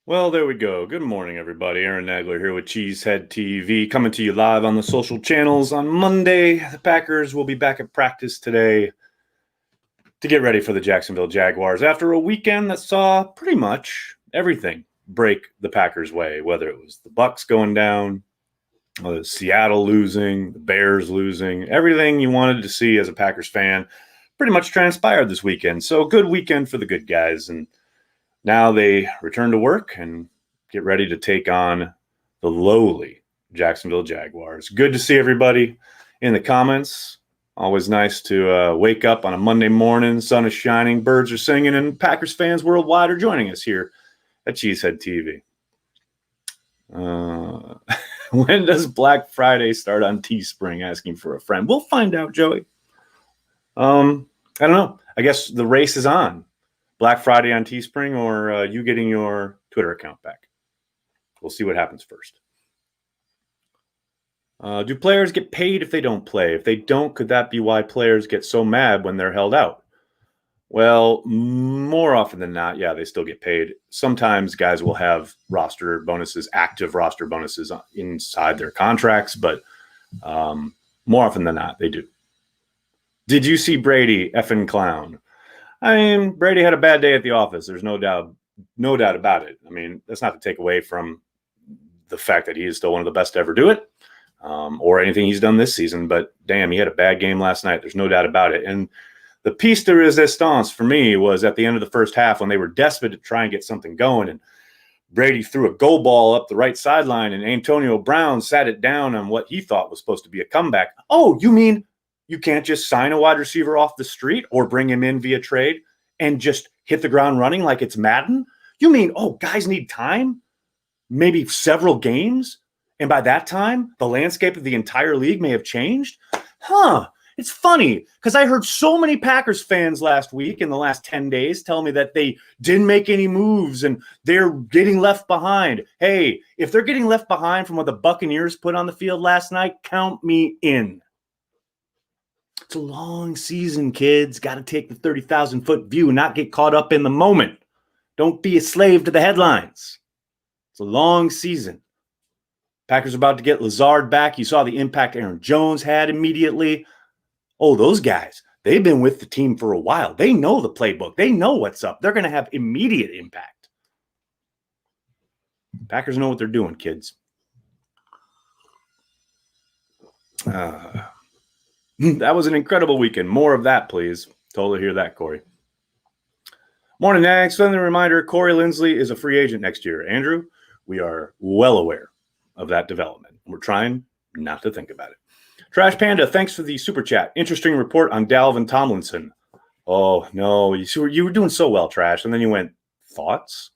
Well, there we go. Good morning, everybody. Aaron Nagler here with Cheesehead TV, coming to you live on the social channels on Monday. The Packers will be back at practice today to get ready for the Jacksonville Jaguars after a weekend that saw pretty much everything break the Packers' way, whether it was the Bucs going down, Seattle losing, the Bears losing, everything you wanted to see as a Packers fan pretty much transpired this weekend. So good weekend for the good guys. And now they return to work and get ready to take on the lowly Jacksonville Jaguars. Good to see everybody in the comments. Always nice to wake up on a Monday morning, sun is shining, birds are singing, and Packers fans worldwide are joining us here at Cheesehead TV. When does Black Friday start on Teespring? Asking for a friend. We'll find out, Joey. I don't know. I guess the race is on. Black Friday on Teespring or you getting your Twitter account back. We'll see what happens first. Do players get paid if they don't play? If they don't, could that be why players get so mad when they're held out? Well, more often than not, yeah, they still get paid. Sometimes guys will have roster bonuses, active roster bonuses inside their contracts, but more often than not, they do. Did you see Brady effing clown? I mean, Brady had a bad day at the office. There's no doubt about it. I mean, that's not to take away from the fact that he is still one of the best to ever do it, or anything he's done this season. But damn, he had a bad game last night. There's no doubt about it. And the piece de resistance for me was at the end of the first half when they were desperate to try and get something going. And Brady threw a goal ball up the right sideline, and Antonio Brown sat it down on what he thought was supposed to be a comeback. Oh, you mean you can't just sign a wide receiver off the street or bring him in via trade and just hit the ground running like it's Madden? You mean, oh, guys need time? Maybe several games? And by that time, the landscape of the entire league may have changed? Huh. It's funny because I heard so many Packers fans last week in the last 10 days tell me that they didn't make any moves and they're getting left behind. Hey, if they're getting left behind from what the Buccaneers put on the field last night, count me in. It's a long season, kids. Got to take the 30,000-foot view and not get caught up in the moment. Don't be a slave to the headlines. It's a long season. Packers are about to get Lazard back. You saw the impact Aaron Jones had immediately. Oh, those guys, they've been with the team for a while. They know the playbook. They know what's up. They're going to have immediate impact. Packers know what they're doing, kids. That was an incredible weekend. More of that, please. Totally hear that, Corey. Morning, Nags. Friendly reminder, Corey Linsley is a free agent next year. Andrew, we are well aware of that development. We're trying not to think about it. Trash Panda, thanks for the super chat. Interesting report on Dalvin Tomlinson. Oh, no. You were doing so well, Trash. And then you went, thoughts?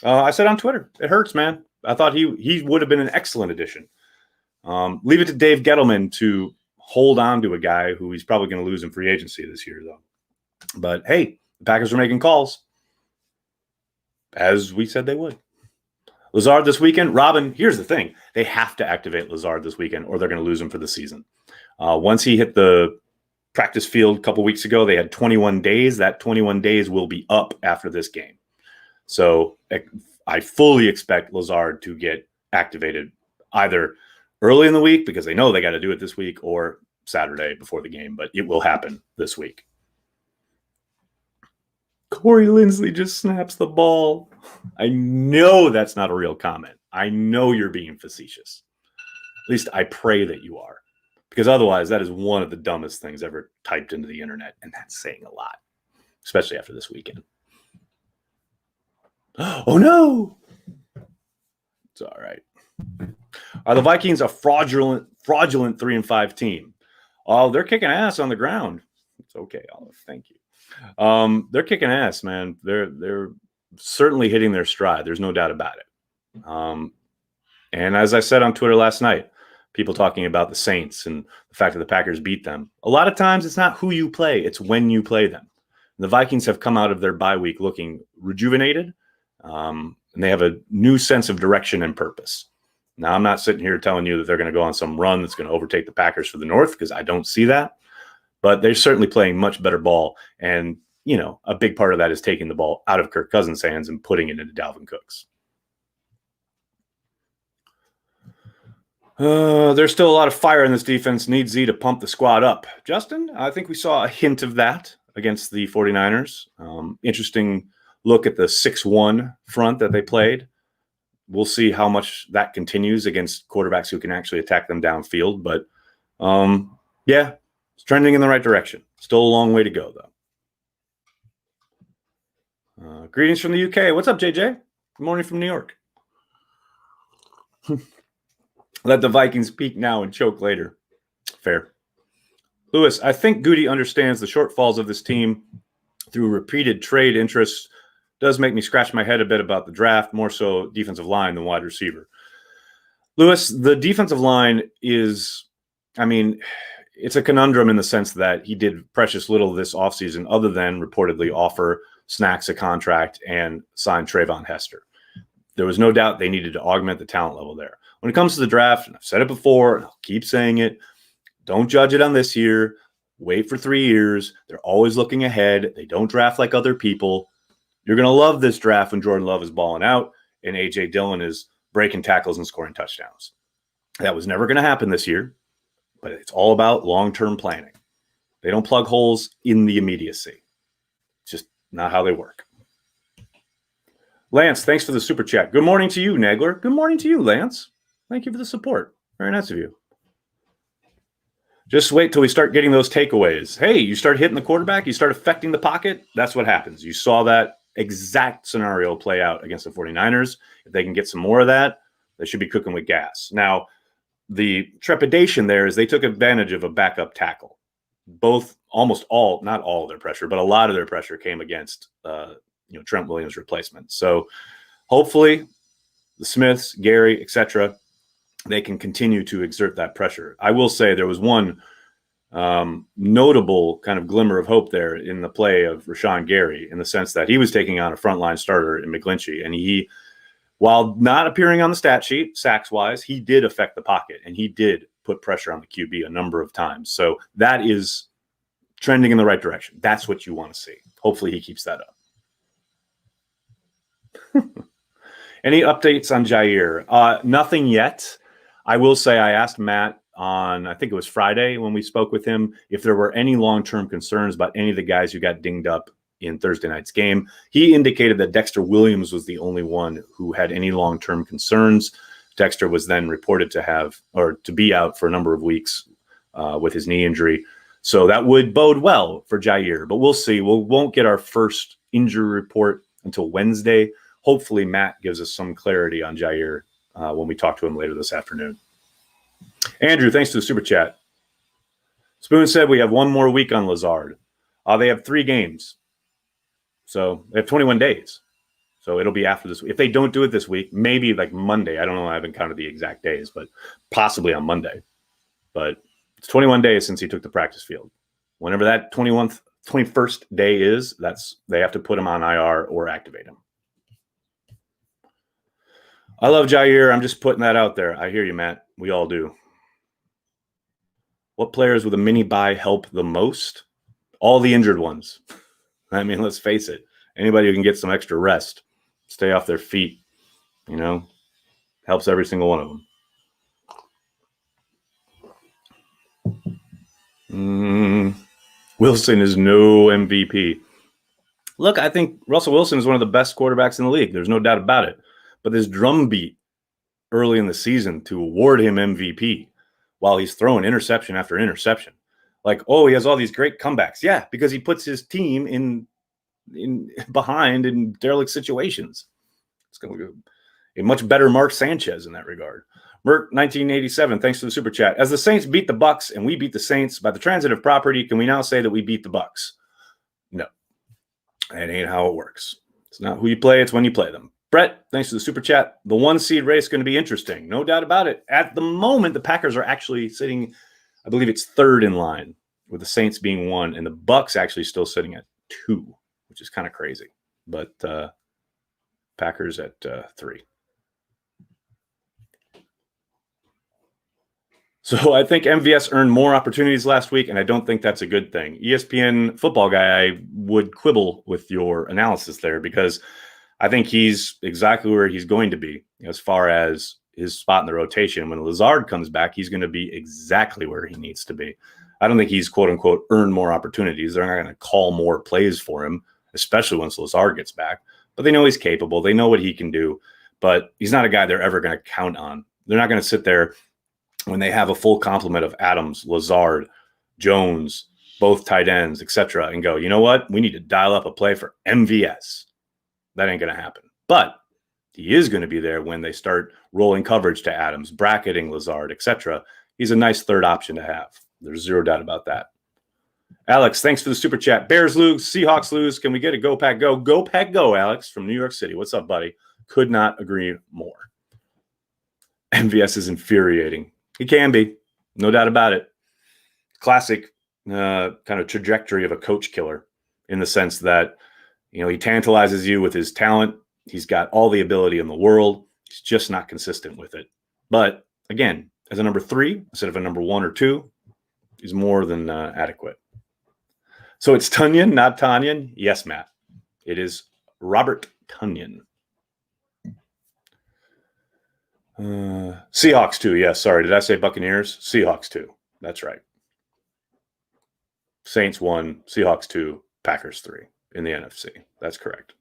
I said on Twitter, it hurts, man. I thought he would have been an excellent addition. Leave it to Dave Gettleman to hold on to a guy who he's probably going to lose in free agency this year, though. But, hey, the Packers are making calls, as we said they would. Lazard this weekend. Robin, here's the thing. They have to activate Lazard this weekend or they're going to lose him for the season. Once he hit the practice field a couple weeks ago, they had 21 days. That 21 days will be up after this game. So I fully expect Lazard to get activated either early in the week because they know they got to do it this week or Saturday before the game, but it will happen this week. Corey Linsley just snaps the ball. I know that's not a real comment. I know you're being facetious. At least I pray that you are, because otherwise that is one of the dumbest things ever typed into the internet, and that's saying a lot, especially after this weekend. Oh, no. It's all right. Are the Vikings a fraudulent 3-5 team? Oh, they're kicking ass on the ground. It's okay, Olive. Thank you. They're kicking ass, man. They're certainly hitting their stride. There's no doubt about it. And as I said on Twitter last night, people talking about the Saints and the fact that the Packers beat them. A lot of times it's not who you play, it's when you play them. The Vikings have come out of their bye week looking rejuvenated, and they have a new sense of direction and purpose. Now, I'm not sitting here telling you that they're going to go on some run that's going to overtake the Packers for the North, because I don't see that. But they're certainly playing much better ball. And, you know, a big part of that is taking the ball out of Kirk Cousins' hands and putting it into Dalvin Cook's. There's still a lot of fire in this defense. Needs Z to pump the squad up. Justin, I think we saw a hint of that against the 49ers. Interesting look at the 6-1 front that they played. We'll see how much that continues against quarterbacks who can actually attack them downfield. But yeah, it's trending in the right direction. Still a long way to go, though. Greetings from the UK. What's up, JJ? Good morning from New York. Let the Vikings peak now and choke later. Fair. Lewis, I think Goody understands the shortfalls of this team through repeated trade interests. Does make me scratch my head a bit about the draft, more so defensive line than wide receiver. Lewis, the defensive line is, it's a conundrum in the sense that he did precious little this offseason other than reportedly offer Snacks a contract and sign Trayvon Hester. There was no doubt they needed to augment the talent level there. When it comes to the draft, and I've said it before, and I'll keep saying it, don't judge it on this year. Wait for 3 years. They're always looking ahead. They don't draft like other people. You're going to love this draft when Jordan Love is balling out and A.J. Dillon is breaking tackles and scoring touchdowns. That was never going to happen this year, but it's all about long-term planning. They don't plug holes in the immediacy. It's just not how they work. Lance, thanks for the super chat. Good morning to you, Nagler. Good morning to you, Lance. Thank you for the support. Very nice of you. Just wait till we start getting those takeaways. Hey, you start hitting the quarterback, you start affecting the pocket, that's what happens. You saw that exact scenario play out against the 49ers. If they can get some more of that, they should be cooking with gas. Now, the trepidation there is they took advantage of a backup tackle. Almost all, not all of their pressure, but a lot of their pressure came against Trent Williams' replacement. So hopefully the Smiths, Gary, etc., they can continue to exert that pressure. I will say there was one notable kind of glimmer of hope there in the play of Rashawn Gary, in the sense that he was taking on a frontline starter in McGlinchey, and he, while not appearing on the stat sheet sacks-wise, he did affect the pocket, and he did put pressure on the QB a number of times. So that is trending in the right direction. That's what you want to see. Hopefully he keeps that up. Any updates on Jair? Nothing yet. I will say I asked Matt on, I think it was Friday when we spoke with him, if there were any long-term concerns about any of the guys who got dinged up in Thursday night's game. He indicated that Dexter Williams was the only one who had any long-term concerns. Dexter was then reported to be out for a number of weeks with his knee injury. So that would bode well for Jair, but we'll see. We won't get our first injury report until Wednesday. Hopefully Matt gives us some clarity on Jair when we talk to him later this afternoon. Andrew, thanks to the super chat. Spoon said we have one more week on Lazard. They have 3 games. So they have 21 days. So it'll be after this. If they don't do it this week, maybe like Monday. I don't know. I haven't counted the exact days, but possibly on Monday. But it's 21 days since he took the practice field. Whenever that 21st day is, they have to put him on IR or activate him. I love Jair. I'm just putting that out there. I hear you, Matt. We all do. What players with a mini bye help the most? All the injured ones. Let's face it. Anybody who can get some extra rest, stay off their feet, helps every single one of them. Wilson is no MVP. Look, I think Russell Wilson is one of the best quarterbacks in the league. There's no doubt about it. But this drumbeat early in the season to award him MVP while he's throwing interception after interception. Like, he has all these great comebacks. Yeah, because he puts his team in behind in derelict situations. It's going to be a much better Mark Sanchez in that regard. Merck 1987, thanks for the super chat. As the Saints beat the Bucs and we beat the Saints by the transitive property, can we now say that we beat the Bucs? No. That ain't how it works. It's not who you play, it's when you play them. Brett, thanks for the super chat. The 1 seed race is going to be interesting. No doubt about it. At the moment, the Packers are actually sitting, I believe it's 3rd in line, with the Saints being 1, and the Bucs actually still sitting at 2, which is kind of crazy. But Packers at 3. So I think MVS earned more opportunities last week, and I don't think that's a good thing. ESPN football guy, I would quibble with your analysis there, because I think he's exactly where he's going to be as far as his spot in the rotation. When Lazard comes back, he's going to be exactly where he needs to be. I don't think he's, quote unquote, earned more opportunities. They're not going to call more plays for him, especially once Lazard gets back. But they know he's capable. They know what he can do. But he's not a guy they're ever going to count on. They're not going to sit there when they have a full complement of Adams, Lazard, Jones, both tight ends, etc., and go, you know what? We need to dial up a play for MVS. That ain't going to happen. But he is going to be there when they start rolling coverage to Adams, bracketing Lazard, etc. He's a nice third option to have. There's zero doubt about that. Alex, thanks for the super chat. Bears lose, Seahawks lose. Can we get a go pack go? Go pack go, Alex, from New York City. What's up, buddy? Could not agree more. MVS is infuriating. He can be, no doubt about it. Classic kind of trajectory of a coach killer in the sense that, he tantalizes you with his talent. He's got all the ability in the world. He's just not consistent with it. But again, as a number 3 instead of a number 1 or 2, he's more than adequate. So it's Tunyon, not Tanyan? Yes, Matt. It is Robert Tunyon. Seahawks 2. Yes, sorry. Did I say Buccaneers? Seahawks 2. That's right. Saints 1, Seahawks 2, Packers 3 in the NFC. That's correct.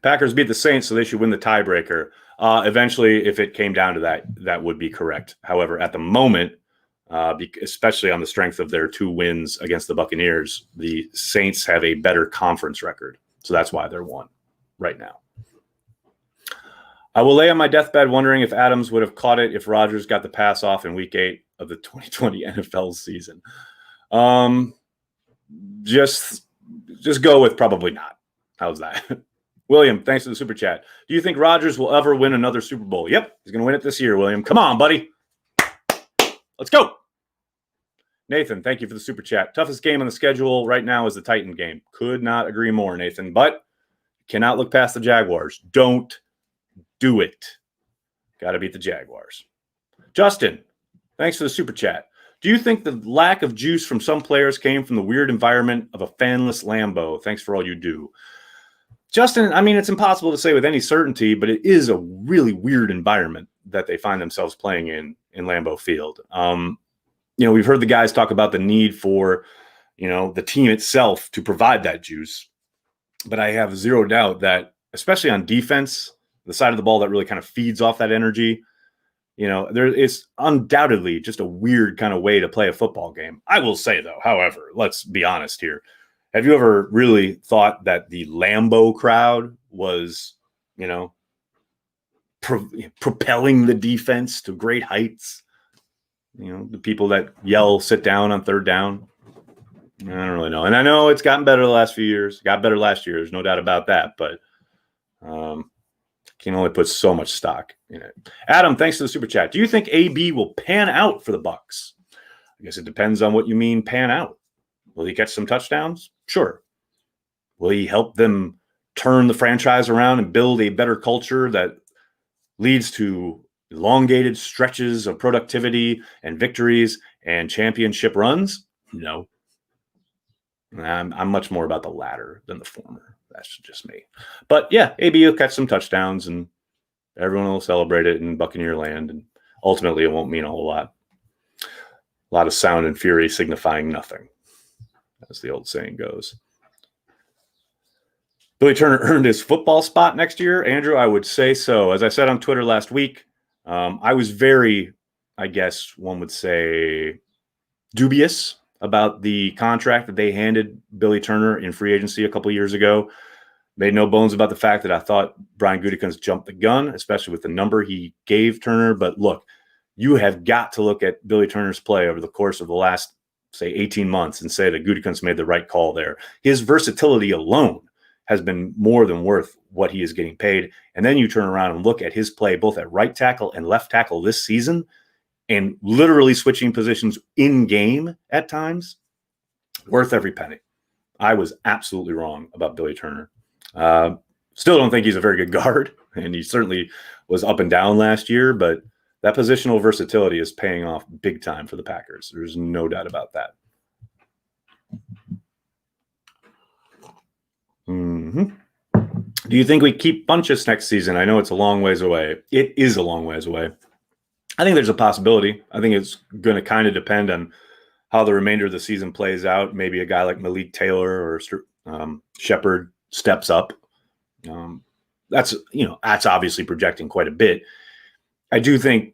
Packers beat the Saints, so they should win the tiebreaker. Eventually, if it came down to that, that would be correct. However, at the moment, especially on the strength of their 2 wins against the Buccaneers, the Saints have a better conference record. So that's why they're 1 right now. I will lay on my deathbed wondering if Adams would have caught it if Rodgers got the pass off in week 8 of the 2020 NFL season. Just go with probably not. How's that? William, thanks for the super chat. Do you think Rodgers will ever win another Super Bowl? Yep, he's going to win it this year, William. Come on, buddy. Let's go. Nathan, thank you for the super chat. Toughest game on the schedule right now is the Titan game. Could not agree more, Nathan. But cannot look past the Jaguars. Don't do it. Got to beat the Jaguars. Justin, thanks for the super chat. Do you think the lack of juice from some players came from the weird environment of a fanless Lambeau? Thanks for all you do. Justin, I mean, it's impossible to say with any certainty, but it is a really weird environment that they find themselves playing in Lambeau Field. We've heard the guys talk about the need for, the team itself to provide that juice. But I have zero doubt that, especially on defense, the side of the ball that really kind of feeds off that energy, there is undoubtedly just a weird kind of way to play a football game. I will say, though, however, let's be honest here. Have you ever really thought that the Lambeau crowd was, propelling the defense to great heights? The people that yell, sit down on third down. I don't really know. And I know it's gotten better the last few years. Got better last year. There's no doubt about that. But can only put so much stock in it. Adam, thanks for the super chat. Do you think AB will pan out for the Bucs? I guess it depends on what you mean pan out. Will he catch some touchdowns? Sure. Will he help them turn the franchise around and build a better culture that leads to elongated stretches of productivity and victories and championship runs? No. I'm much more about the latter than the former. That's just me. But yeah, AB will catch some touchdowns and everyone will celebrate it in Buccaneer land. And ultimately, it won't mean a whole lot. A lot of sound and fury signifying nothing, as the old saying goes. Billy Turner earned his football spot next year. Andrew, I would say so. As I said on Twitter last week, I was very, I guess one would say, dubious about the contract that they handed Billy Turner in free agency a couple years ago. Made no bones about the fact that I thought Brian Gutekunst jumped the gun, especially with the number he gave Turner. But look, you have got to look at Billy Turner's play over the course of the last, say, 18 months and say that Gutekunst made the right call there. His versatility alone has been more than worth what he is getting paid. And then you turn around and look at his play both at right tackle and left tackle this season, and literally switching positions in game at times, worth every penny. I was absolutely wrong about Billy Turner. Still don't think he's a very good guard, and he certainly was up and down last year, but that positional versatility is paying off big time for the Packers. There's no doubt about that. Do Do you think we keep Funchess next season? I know it's a long ways away. It is a long ways away. I think there's a possibility. I think it's going to kind of depend on how the remainder of the season plays out. Maybe a guy like Malik Taylor or Shepard steps up. That's obviously projecting quite a bit. I do think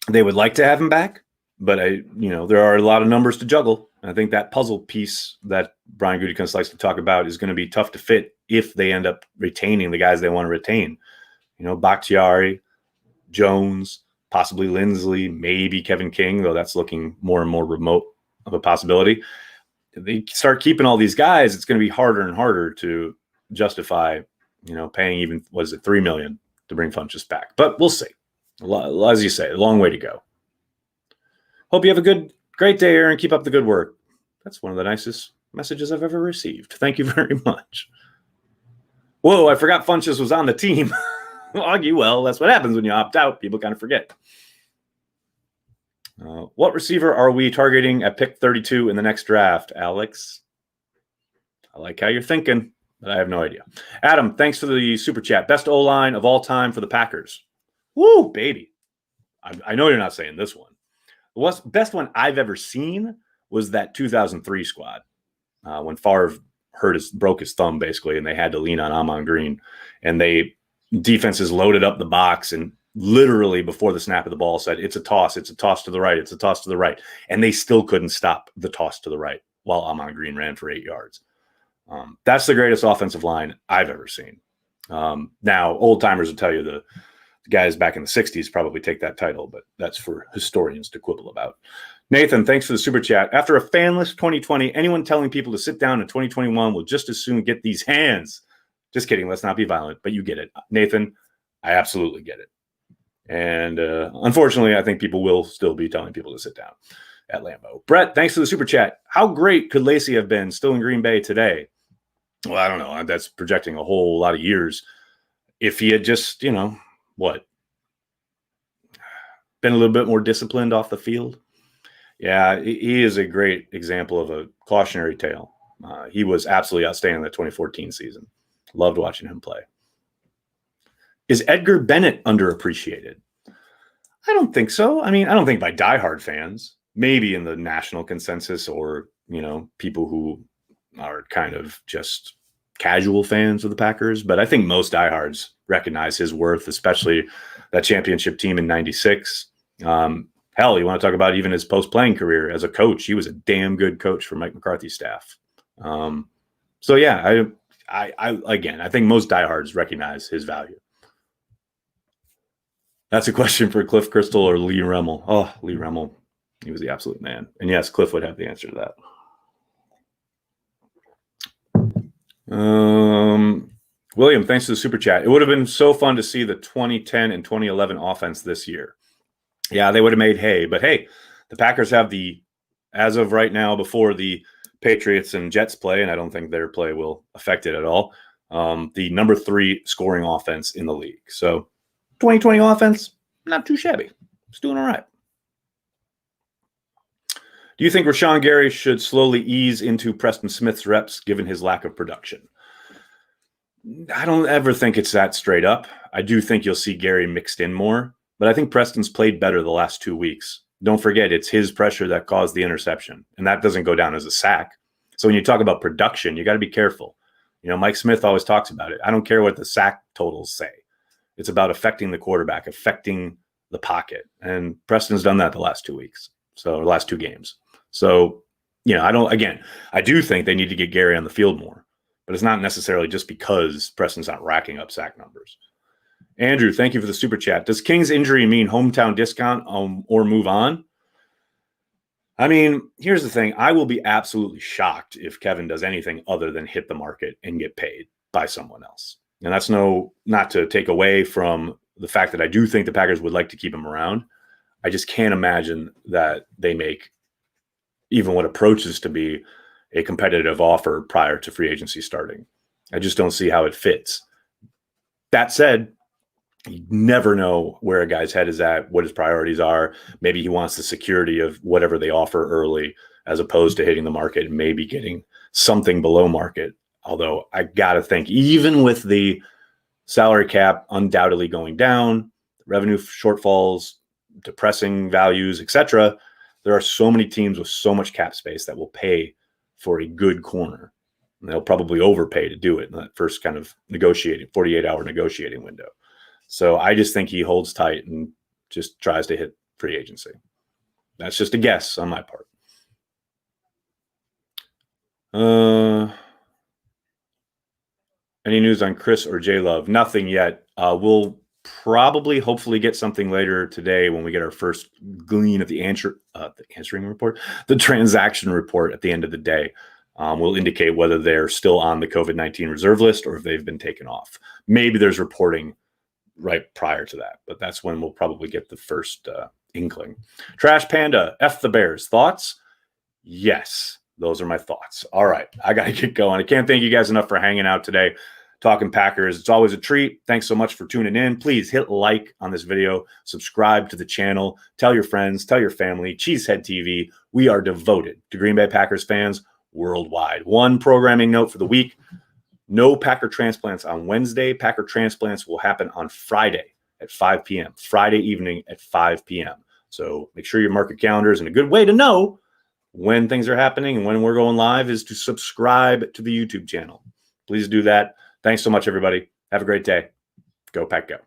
they would like to have him back, but there are a lot of numbers to juggle. I think that puzzle piece that Brian Gutekunst likes to talk about is going to be tough to fit if they end up retaining the guys they want to retain. Bakhtiari, Jones, possibly Lindsley, maybe Kevin King, though that's looking more and more remote of a possibility. If they start keeping all these guys, it's going to be harder and harder to justify, paying even, $3 million to bring Funchess back. But we'll see. As you say, a long way to go. Hope you have a great day, Aaron. Keep up the good work. That's one of the nicest messages I've ever received. Thank you very much. Whoa, I forgot Funchess was on the team. Well, that's what happens when you opt out. People kind of forget. What receiver are we targeting at pick 32 in the next draft, Alex? I like how you're thinking, but I have no idea. Adam, thanks for the super chat. Best O-line of all time for the Packers. Woo, baby. I know you're not saying this one. The best one I've ever seen was that 2003 squad when Favre broke his thumb, basically, and they had to lean on Amon Green. And defenses loaded up the box and literally before the snap of the ball said, it's a toss to the right, it's a toss to the right. And they still couldn't stop the toss to the right while Amon Green ran for 8 yards. That's the greatest offensive line I've ever seen. Now, old timers will tell you the guys back in the 60s probably take that title, but that's for historians to quibble about. Nathan, thanks for the super chat. After a fanless 2020, anyone telling people to sit down in 2021 will just as soon get these hands. Just kidding. Let's not be violent, but you get it. Nathan, I absolutely get it. And unfortunately, I think people will still be telling people to sit down at Lambeau. Brett, thanks for the super chat. How great could Lacey have been still in Green Bay today? Well, I don't know. That's projecting a whole lot of years. If he had just, been a little bit more disciplined off the field. Yeah, he is a great example of a cautionary tale. He was absolutely outstanding in the 2014 season. Loved watching him play. Is Edgar Bennett underappreciated? I don't think so. I don't think by diehard fans, maybe in the national consensus or, people who are kind of just casual fans of the Packers. But I think most diehards recognize his worth, especially that championship team in '96. Hell, you want to talk about even his post-playing career as a coach. He was a damn good coach for Mike McCarthy's staff. So yeah, I think most diehards recognize his value. That's a question for Cliff Crystal or Lee Remmel. Oh, Lee Remmel. He was the absolute man. And yes, Cliff would have the answer to that. William, thanks for the super chat. It would have been so fun to see the 2010 and 2011 offense this year. Yeah, they would have made hay. But hey, the Packers have as of right now, before the Patriots and Jets play, and I don't think their play will affect it at all, the number 3 scoring offense in the league. So 2020 offense, not too shabby. It's doing all right. Do you think Rashawn Gary should slowly ease into Preston Smith's reps given his lack of production? I don't ever think it's that straight up. I do think you'll see Gary mixed in more, but I think Preston's played better the last 2 weeks. Don't forget, it's his pressure that caused the interception, and that doesn't go down as a sack. So when you talk about production, you got to be careful. Mike Smith always talks about it. I don't care what the sack totals say. It's about affecting the quarterback, affecting the pocket. And Preston's done that the last 2 weeks. So the last 2 games. So, I do think they need to get Gary on the field more, but it's not necessarily just because Preston's not racking up sack numbers. Andrew, thank you for the super chat. Does King's injury mean hometown discount or move on? Here's the thing. I will be absolutely shocked if Kevin does anything other than hit the market and get paid by someone else. And that's not to take away from the fact that I do think the Packers would like to keep him around. I just can't imagine that they make even what approaches to be a competitive offer prior to free agency starting. I just don't see how it fits. That said, you never know where a guy's head is at, what his priorities are. Maybe he wants the security of whatever they offer early as opposed to hitting the market and maybe getting something below market. Although I got to think, even with the salary cap undoubtedly going down, revenue shortfalls, depressing values, etc. There are so many teams with so much cap space that will pay for a good corner. And they'll probably overpay to do it in that first kind of negotiating, 48-hour negotiating window. So I just think he holds tight and just tries to hit free agency. That's just a guess on my part. Any news on Chris or J-Love? Nothing yet. We'll probably, hopefully, get something later today when we get our first glean of the answering report, the transaction report at the end of the day. Will indicate whether they're still on the COVID-19 reserve list or if they've been taken off. Maybe there's reporting right prior to that, but that's when we'll probably get the first inkling. Trash Panda, F the Bears. Thoughts? Yes, those are my thoughts. All right, I got to get going. I can't thank you guys enough for hanging out today, talking Packers. It's always a treat. Thanks so much for tuning in. Please hit like on this video, subscribe to the channel, tell your friends, tell your family. Cheesehead TV, we are devoted to Green Bay Packers fans worldwide. One programming note for the week: no Packer transplants on Wednesday. Packer transplants will happen on Friday at 5 p.m. Friday evening at 5 p.m. So make sure you mark your calendars. And a good way to know when things are happening and when we're going live is to subscribe to the YouTube channel. Please do that. Thanks so much, everybody. Have a great day. Go Pack Go.